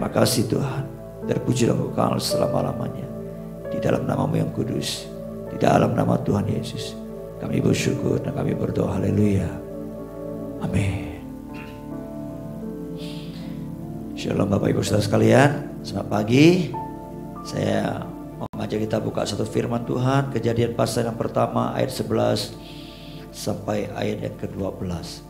Terima kasih Tuhan. Terpuji dan kekal selama-lamanya. Di dalam nama-Mu yang kudus, di dalam nama Tuhan Yesus, kami bersyukur dan kami berdoa. Haleluya. Amin. Shalom Bapak Ibu Saudara sekalian. Selamat pagi. Saya mau ngajak kita buka satu firman Tuhan, Kejadian pasal yang pertama ayat 11 sampai ayat yang ke-12.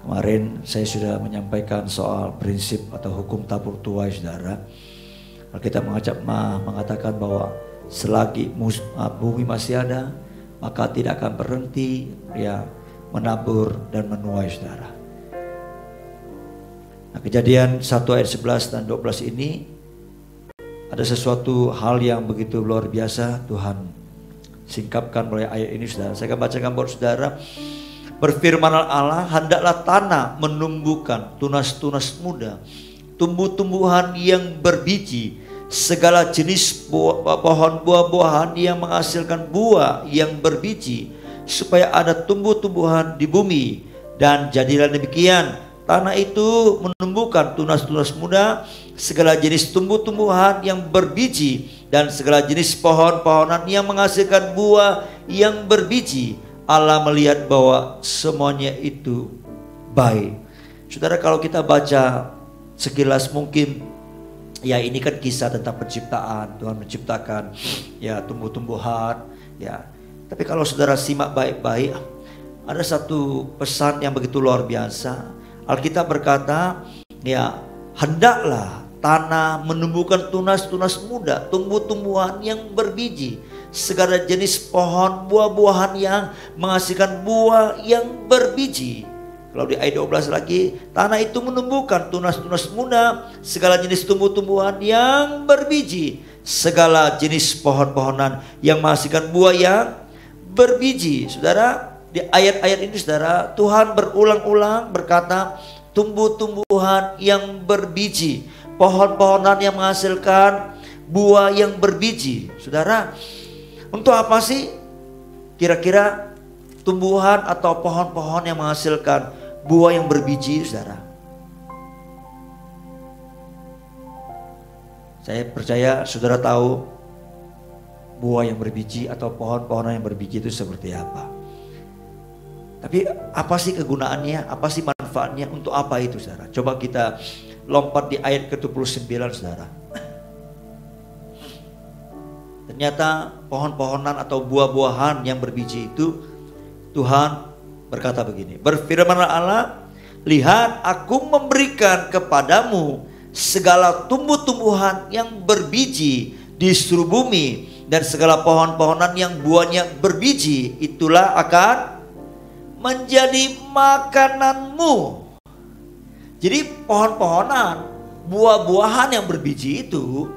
Kemarin saya sudah menyampaikan soal prinsip atau hukum tabur tuai, saudara. Kita mengatakan bahwa selagi bumi masih ada, maka tidak akan berhenti ya menabur dan menuai, saudara. Nah, Kejadian 1 ayat 11 dan 12 ini ada sesuatu hal yang begitu luar biasa Tuhan singkapkan melalui ayat ini, saudara. Saya akan bacakan buat saudara. Berfirmanlah Allah, hendaklah tanah menumbuhkan tunas-tunas muda, tumbuh-tumbuhan yang berbiji, segala jenis pohon buah-buahan yang menghasilkan buah yang berbiji, supaya ada tumbuh-tumbuhan di bumi. Dan jadilah demikian. Tanah itu menumbuhkan tunas-tunas muda, segala jenis tumbuh-tumbuhan yang berbiji, dan segala jenis pohon-pohonan yang menghasilkan buah yang berbiji. Allah melihat bahwa semuanya itu baik. Saudara, kalau kita baca sekilas mungkin ya ini kan kisah tentang penciptaan. Tuhan menciptakan ya tumbuh-tumbuhan ya. Tapi kalau saudara simak baik-baik, ada satu pesan yang begitu luar biasa. Alkitab berkata ya, hendaklah tanah menumbuhkan tunas-tunas muda, tumbuh-tumbuhan yang berbiji, segala jenis pohon buah-buahan yang menghasilkan buah yang berbiji. Kalau di ayat 12 lagi, tanah itu menumbuhkan tunas-tunas muda, segala jenis tumbuh-tumbuhan yang berbiji, segala jenis pohon-pohonan yang menghasilkan buah yang berbiji. Saudara, di ayat-ayat ini saudara, Tuhan berulang-ulang berkata tumbuh-tumbuhan yang berbiji, pohon-pohonan yang menghasilkan buah yang berbiji. Saudara, untuk apa sih kira-kira tumbuhan atau pohon-pohon yang menghasilkan buah yang berbiji, saudara? Saya percaya saudara tahu buah yang berbiji atau pohon-pohonan yang berbiji itu seperti apa. Tapi apa sih kegunaannya? Apa sih manfaatnya? Untuk apa itu, saudara? Coba kita lompat di ayat ke-29, saudara. Ternyata pohon-pohonan atau buah-buahan yang berbiji itu, Tuhan berkata begini. Berfirmanlah Allah, lihat aku memberikan kepadamu segala tumbuh-tumbuhan yang berbiji di seluruh bumi, dan segala pohon-pohonan yang buahnya berbiji, itulah akan menjadi makananmu. Jadi pohon-pohonan, buah-buahan yang berbiji itu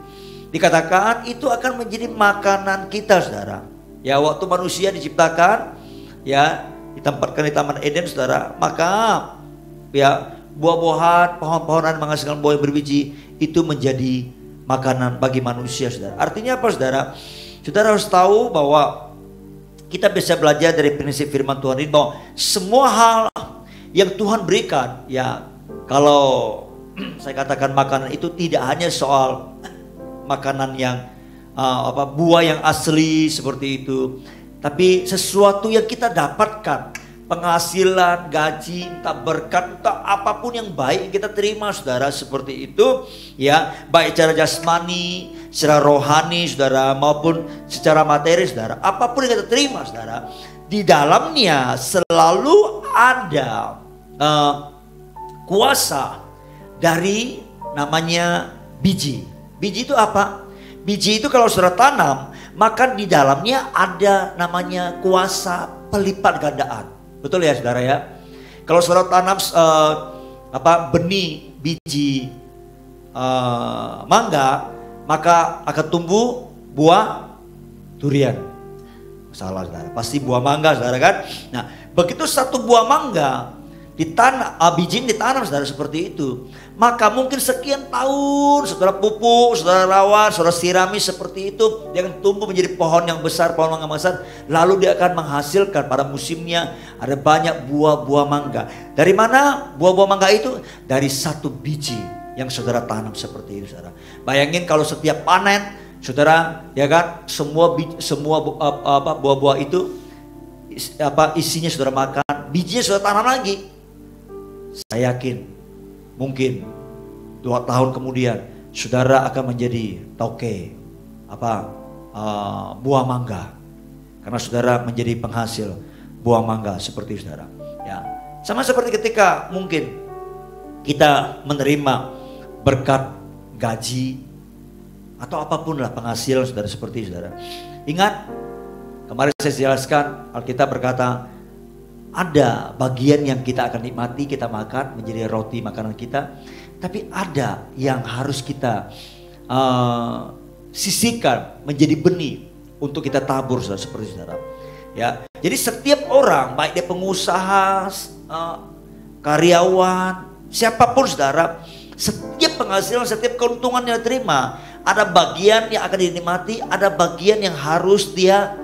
dikatakan itu akan menjadi makanan kita, saudara. Ya, waktu manusia diciptakan ya, ditempatkan di Taman Eden, saudara, maka ya buah-buahan, pohon-pohonan menghasilkan buah yang berbiji itu menjadi makanan bagi manusia, saudara. Artinya apa, saudara? Saudara harus tahu bahwa kita bisa belajar dari prinsip firman Tuhan ini bahwa semua hal yang Tuhan berikan, ya kalau saya katakan makanan itu tidak hanya soal makanan yang buah yang asli seperti itu, tapi sesuatu yang kita dapatkan, penghasilan, gaji, entah berkat, entah apapun yang baik yang kita terima, saudara, seperti itu ya, baik secara jasmani, secara rohani, saudara, maupun secara materi, saudara, apapun yang kita terima, saudara, di dalamnya selalu ada kuasa dari namanya biji. Biji itu apa? Biji itu kalau saudara tanam, maka di dalamnya ada namanya kuasa pelipat gandaan. Betul ya, saudara ya? Kalau saudara tanam benih biji mangga, maka akan tumbuh buah durian. Salah, saudara. Pasti buah mangga, saudara kan? Nah, begitu satu buah mangga biji ditanam saudara seperti itu. Maka mungkin sekian tahun saudara pupuk, saudara rawat, saudara sirami seperti itu, dia akan tumbuh menjadi pohon yang besar, pohon mangga besar. Lalu dia akan menghasilkan pada musimnya ada banyak buah-buah mangga. Dari mana buah-buah mangga itu? Dari satu biji yang saudara tanam seperti itu, saudara. Bayangin kalau setiap panen, saudara, ya kan, semua buah-buah itu isinya saudara makan, bijinya saudara tanam lagi. Saya yakin mungkin 2 tahun kemudian saudara akan menjadi toke buah mangga, karena saudara menjadi penghasil buah mangga seperti saudara. Ya, sama seperti ketika mungkin kita menerima berkat gaji atau apapun lah penghasilan saudara seperti saudara. Ingat, kemarin saya jelaskan Alkitab berkata ada bagian yang kita akan nikmati, kita makan menjadi roti makanan kita. Tapi ada yang harus kita sisihkan menjadi benih untuk kita tabur, saudara, seperti saudara. Ya, jadi setiap orang, baik dia pengusaha, karyawan, siapapun saudara, setiap penghasilan, setiap keuntungan yang diterima, ada bagian yang akan dinikmati, ada bagian yang harus dia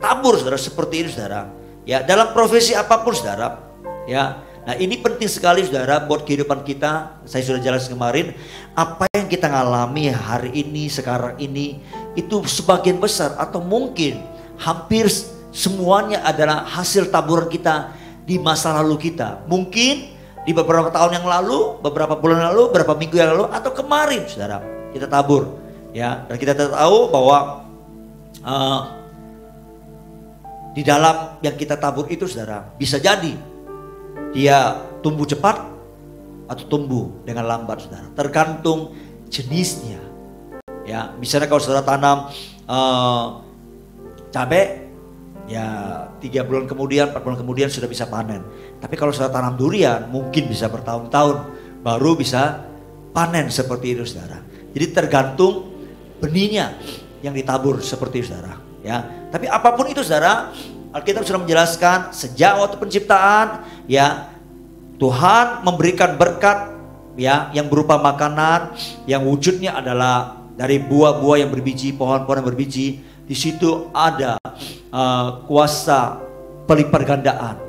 tabur, saudara, seperti ini, saudara. Ya, dalam profesi apapun, saudara. Ya, nah ini penting sekali, saudara, buat kehidupan kita. Saya sudah jelaskan kemarin, apa yang kita ngalami hari ini, sekarang ini, itu sebagian besar atau mungkin hampir semuanya adalah hasil taburan kita di masa lalu kita. Mungkin di beberapa tahun yang lalu, beberapa bulan lalu, beberapa minggu yang lalu, atau kemarin, saudara, kita tabur. Ya, dan kita tahu bahwa di dalam yang kita tabur itu, saudara, bisa jadi dia tumbuh cepat atau tumbuh dengan lambat, saudara. Tergantung jenisnya. Ya, misalnya kalau saudara tanam cabai, ya 3 bulan kemudian, 4 bulan kemudian sudah bisa panen. Tapi kalau saudara tanam durian, mungkin bisa bertahun-tahun baru bisa panen seperti itu, saudara. Jadi tergantung benihnya yang ditabur seperti itu, saudara. Ya, tapi apapun itu, saudara, Alkitab sudah menjelaskan sejak waktu penciptaan, ya, Tuhan memberikan berkat, ya, yang berupa makanan yang wujudnya adalah dari buah-buah yang berbiji, pohon-pohon yang berbiji. Di situ ada kuasa pelipat gandaan.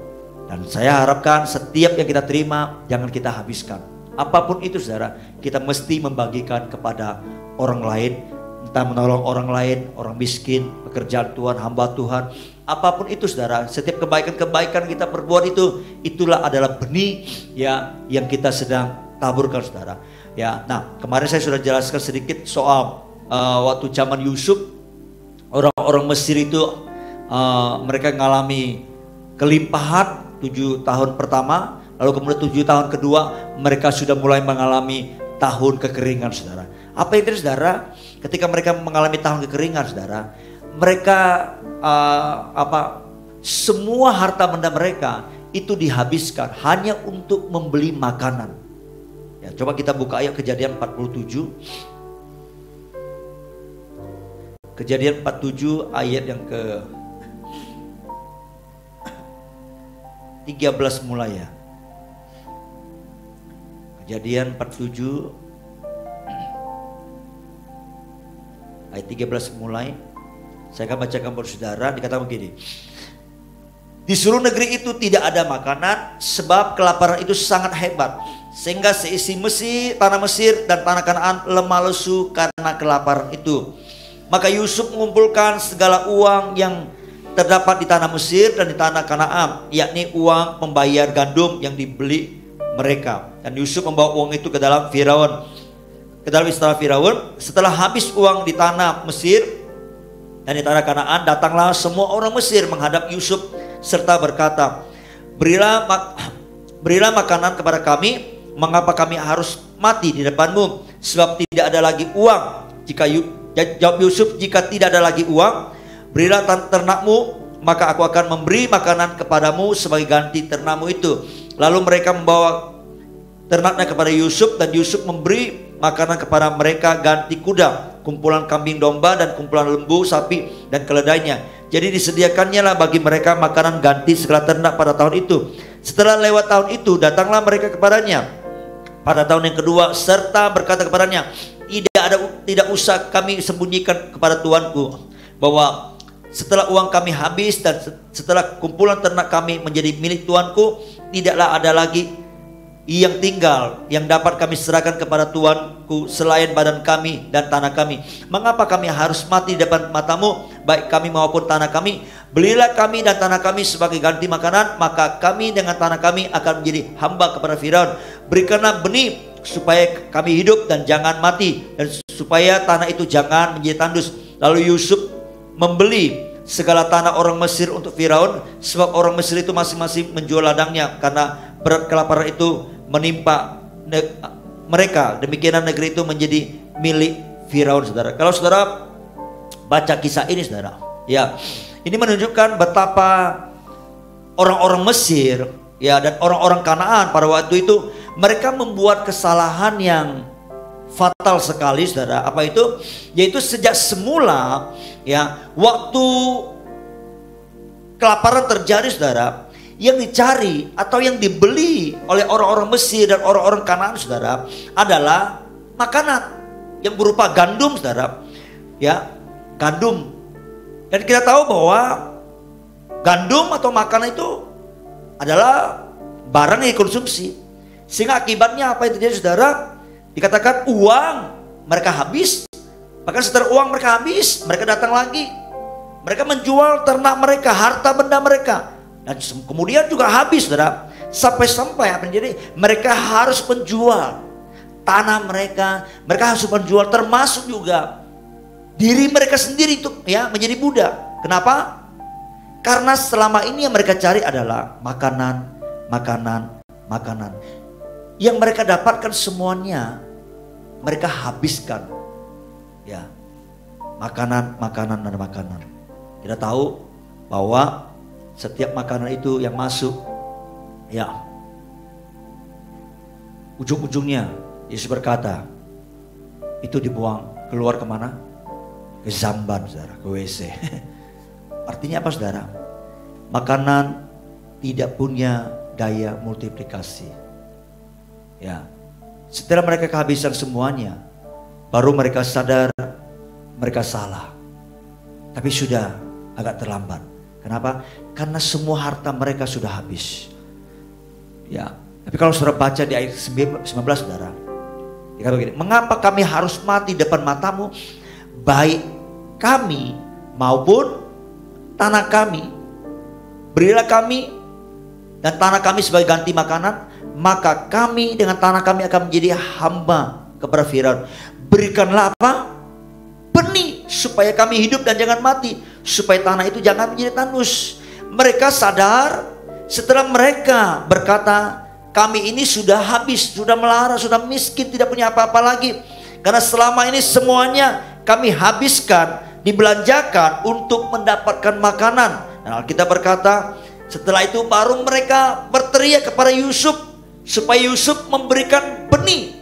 Dan saya harapkan setiap yang kita terima jangan kita habiskan. Apapun itu, saudara, kita mesti membagikan kepada orang lain. Entah menolong orang lain, orang miskin, pekerjaan Tuhan, hamba Tuhan, apapun itu, saudara. Setiap kebaikan-kebaikan kita perbuat itu, itulah adalah benih, ya, yang kita sedang taburkan, saudara. Ya, nah kemarin saya sudah jelaskan sedikit soal waktu zaman Yusuf, orang-orang Mesir itu mereka mengalami kelimpahan 7 tahun pertama, lalu kemudian 7 tahun kedua mereka sudah mulai mengalami tahun kekeringan, saudara. Apa itu, saudara? Ketika mereka mengalami tahun kekeringan, saudara, mereka semua harta benda mereka itu dihabiskan hanya untuk membeli makanan. Ya, coba kita buka ayat Kejadian 47. Kejadian 47 ayat yang ke 13 mulai, ya. Kejadian 47 ayat 13 mulai. Saya akan bacakan buat saudara. Dikatakan begini: di seluruh negeri itu tidak ada makanan, sebab kelaparan itu sangat hebat, sehingga seisi tanah Mesir dan tanah Kanaan lemah lesu karena kelaparan itu. Maka Yusuf mengumpulkan segala uang yang terdapat di tanah Mesir dan di tanah Kanaan, yakni uang membayar gandum yang dibeli mereka. Dan Yusuf membawa uang itu ke dalam istana Firaun. Setelah habis uang di tanah Mesir dan di tanah Kanaan, datanglah semua orang Mesir menghadap Yusuf serta berkata, berilah makanan kepada kami, mengapa kami harus mati di depanmu? Sebab tidak ada lagi uang. Jawab Yusuf, jika tidak ada lagi uang, berilah ternakmu, maka aku akan memberi makanan kepadamu sebagai ganti ternakmu itu. Lalu mereka membawa ternaknya kepada Yusuf, dan Yusuf memberi makanan kepada mereka ganti kuda, kumpulan kambing domba, dan kumpulan lembu, sapi, dan keledainya. Jadi disediakannya lah bagi mereka makanan ganti segala ternak pada tahun itu. Setelah lewat tahun itu, datanglah mereka kepadanya pada tahun yang kedua, serta berkata kepadanya, tidak usah kami sembunyikan kepada tuanku bahwa setelah uang kami habis dan setelah kumpulan ternak kami menjadi milik tuanku, tidaklah ada lagi yang tinggal yang dapat kami serahkan kepada tuanku selain badan kami dan tanah kami. Mengapa kami harus mati di depan matamu, baik kami maupun tanah kami? Belilah kami dan tanah kami sebagai ganti makanan, maka kami dengan tanah kami akan menjadi hamba kepada Firaun. Berikanlah benih supaya kami hidup dan jangan mati, dan supaya tanah itu jangan menjadi tandus. Lalu Yusuf membeli segala tanah orang Mesir untuk Firaun, sebab orang Mesir itu masing-masing menjual ladangnya karena berat kelaparan itu menimpa mereka. Demikian negeri itu menjadi milik Firaun, saudara. Kalau saudara baca kisah ini, saudara, ya, ini menunjukkan betapa orang-orang Mesir, ya, dan orang-orang Kanaan pada waktu itu mereka membuat kesalahan yang fatal sekali, saudara. Apa itu? Yaitu sejak semula, ya, waktu kelaparan terjadi, saudara, yang dicari atau yang dibeli oleh orang-orang Mesir dan orang-orang Kanaan, saudara, adalah makanan yang berupa gandum, saudara, ya, gandum. Dan kita tahu bahwa gandum atau makanan itu adalah barang yang dikonsumsi, sehingga akibatnya apa yang terjadi, saudara? Dikatakan uang mereka habis. Bahkan setelah uang mereka habis, mereka datang lagi, mereka menjual ternak mereka, harta benda mereka. Dan kemudian juga habis, saudara. Sampai-sampai apa yang jadi? Mereka harus menjual tanah mereka, mereka harus menjual termasuk juga diri mereka sendiri itu, ya, menjadi budak. Kenapa? Karena selama ini yang mereka cari adalah makanan. Yang mereka dapatkan semuanya mereka habiskan, ya, makanan. Kita tahu bahwa setiap makanan itu yang masuk, ya, ujung-ujungnya Yesus berkata itu dibuang keluar kemana? Ke jamban, saudara, ke WC. Artinya apa, saudara? Makanan tidak punya daya multiplikasi, ya. Setelah mereka kehabisan semuanya, baru mereka sadar mereka salah. Tapi sudah agak terlambat. Kenapa? Karena semua harta mereka sudah habis, ya. Tapi kalau saudara baca di ayat 19, saudara, dikatakan begini, mengapa kami harus mati depan matamu, baik kami maupun tanah kami? Berilah kami dan tanah kami sebagai ganti makanan, maka kami dengan tanah kami akan menjadi hamba kepada Firaun. Berikanlah apa? Benih supaya kami hidup dan jangan mati, supaya tanah itu jangan menjadi tandus. Mereka sadar setelah mereka berkata, kami ini sudah habis, sudah melarat, sudah miskin, tidak punya apa-apa lagi. Karena selama ini semuanya kami habiskan, dibelanjakan untuk mendapatkan makanan. Dan Alkitab berkata, setelah itu baru mereka berteriak kepada Yusuf supaya Yusuf memberikan benih.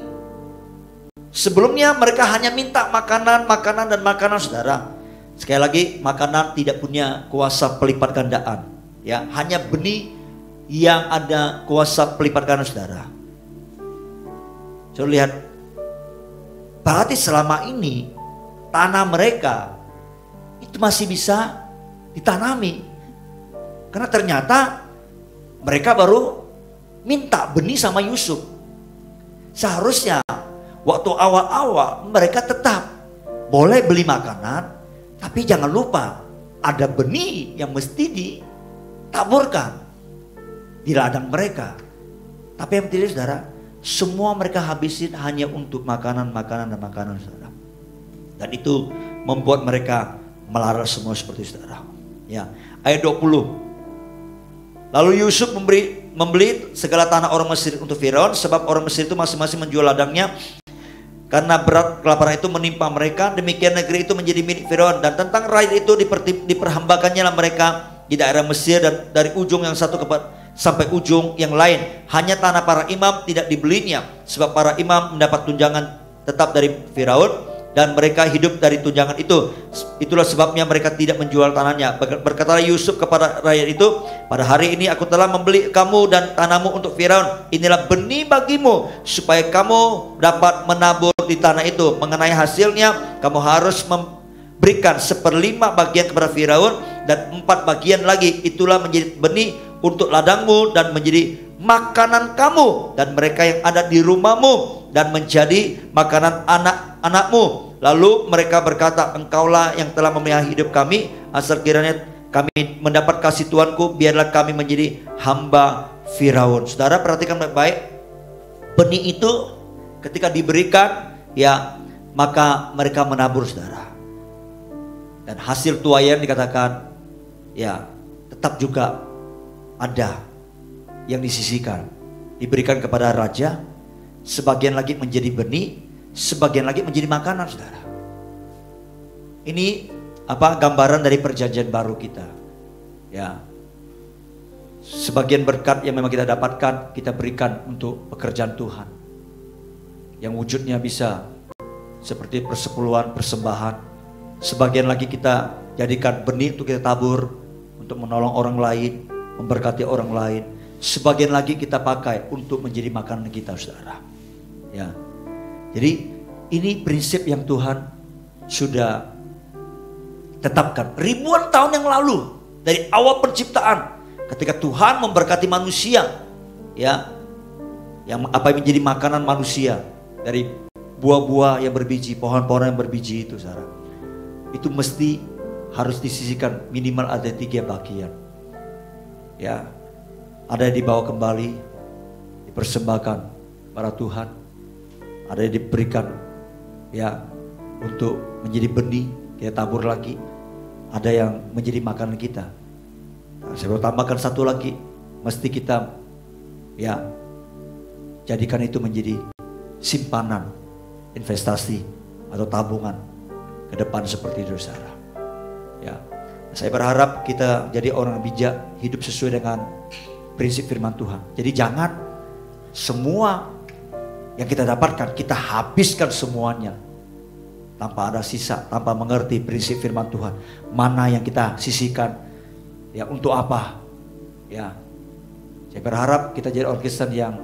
Sebelumnya mereka hanya minta makanan, saudara. Sekali lagi, makanan tidak punya kuasa pelipat gandaan, ya, hanya benih yang ada kuasa pelipat ganda, saudara. Coba lihat, berarti selama ini tanah mereka itu masih bisa ditanami, karena ternyata mereka baru minta benih sama Yusuf. Seharusnya waktu awal-awal mereka tetap boleh beli makanan, tapi jangan lupa ada benih yang mesti ditaburkan di ladang mereka. Tapi yang tidak, saudara, semua mereka habisin hanya untuk makanan, saudara. Dan itu membuat mereka melarat semua seperti, saudara. Ya, ayat 20. Lalu Yusuf membeli segala tanah orang Mesir untuk Firaun, sebab orang Mesir itu masing-masing menjual ladangnya karena berat kelaparan itu menimpa mereka. Demikian negeri itu menjadi milik Firaun, dan tentang rakyat itu diperhambakannya lah mereka di daerah Mesir, dan dari ujung yang satu sampai ujung yang lain. Hanya tanah para imam tidak dibelinya, sebab para imam mendapat tunjangan tetap dari Firaun. dan mereka hidup dari tunjangan itu. Itulah sebabnya mereka tidak menjual tanahnya. Berkatalah Yusuf kepada rakyat itu, pada hari ini aku telah membeli kamu dan tanahmu untuk Firaun. Inilah benih bagimu, supaya kamu dapat menabur di tanah itu. Mengenai hasilnya, kamu harus memberikan 1/5 bagian kepada Firaun, dan 4 bagian lagi itulah menjadi benih untuk ladangmu dan menjadi makanan kamu dan mereka yang ada di rumahmu, dan menjadi makanan anak-anakmu. Lalu mereka berkata, engkaulah yang telah memelihara hidup kami, asal kiranya kami mendapat kasih Tuanku, biarlah kami menjadi hamba Firaun. Saudara perhatikan baik-baik, benih itu ketika diberikan, ya, maka mereka menabur, saudara. Dan hasil tuaian dikatakan, ya, tetap juga ada yang disisihkan, diberikan kepada raja, sebagian lagi menjadi benih, sebagian lagi menjadi makanan, saudara. Ini gambaran dari perjanjian baru kita, ya. Sebagian berkat yang memang kita dapatkan, kita berikan untuk pekerjaan Tuhan, yang wujudnya bisa seperti persepuluhan, persembahan. Sebagian lagi kita jadikan benih untuk kita tabur, untuk menolong orang lain, memberkati orang lain. Sebagian lagi kita pakai untuk menjadi makanan kita, saudara. Ya, jadi ini prinsip yang Tuhan sudah tetapkan ribuan tahun yang lalu, dari awal penciptaan, ketika Tuhan memberkati manusia, ya, yang apa yang menjadi makanan manusia dari buah-buah yang berbiji, pohon-pohon yang berbiji itu, saudara, itu mesti harus disisihkan minimal ada 3 bagian, ya. Ada yang dibawa kembali, dipersembahkan para Tuhan, ada yang diberikan, ya, untuk menjadi benih, kita tabur lagi, ada yang menjadi makanan kita. Nah, saya mau tambahkan satu lagi, mesti kita, ya, jadikan itu menjadi simpanan, investasi atau tabungan ke depan seperti itu, saudara. Ya, saya berharap kita jadi orang bijak, hidup sesuai dengan prinsip firman Tuhan. Jadi jangan semua yang kita dapatkan kita habiskan semuanya tanpa ada sisa, tanpa mengerti prinsip firman Tuhan. Mana yang kita sisihkan, ya, untuk apa? Ya, saya berharap kita jadi orang Kristen yang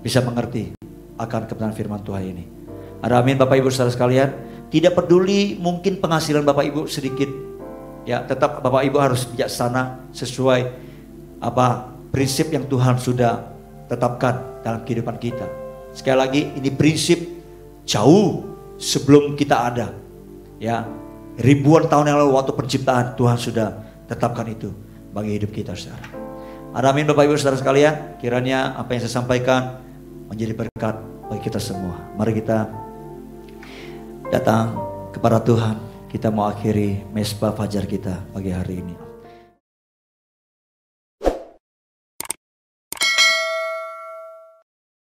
bisa mengerti akan kebenaran firman Tuhan ini. Ada amin, Bapak Ibu saudara sekalian. Tidak peduli mungkin penghasilan Bapak Ibu sedikit, ya, tetap Bapak Ibu harus bijaksana sesuai prinsip yang Tuhan sudah tetapkan dalam kehidupan kita. Sekali lagi, ini prinsip jauh sebelum kita ada, ya, ribuan tahun yang lalu waktu penciptaan Tuhan sudah tetapkan itu bagi hidup kita, saudara. Ada amin, Bapak Ibu saudara sekalian. Kiranya apa yang saya sampaikan menjadi berkat bagi kita semua. Mari kita datang kepada Tuhan. Kita mau akhiri mesbah fajar kita pagi hari ini.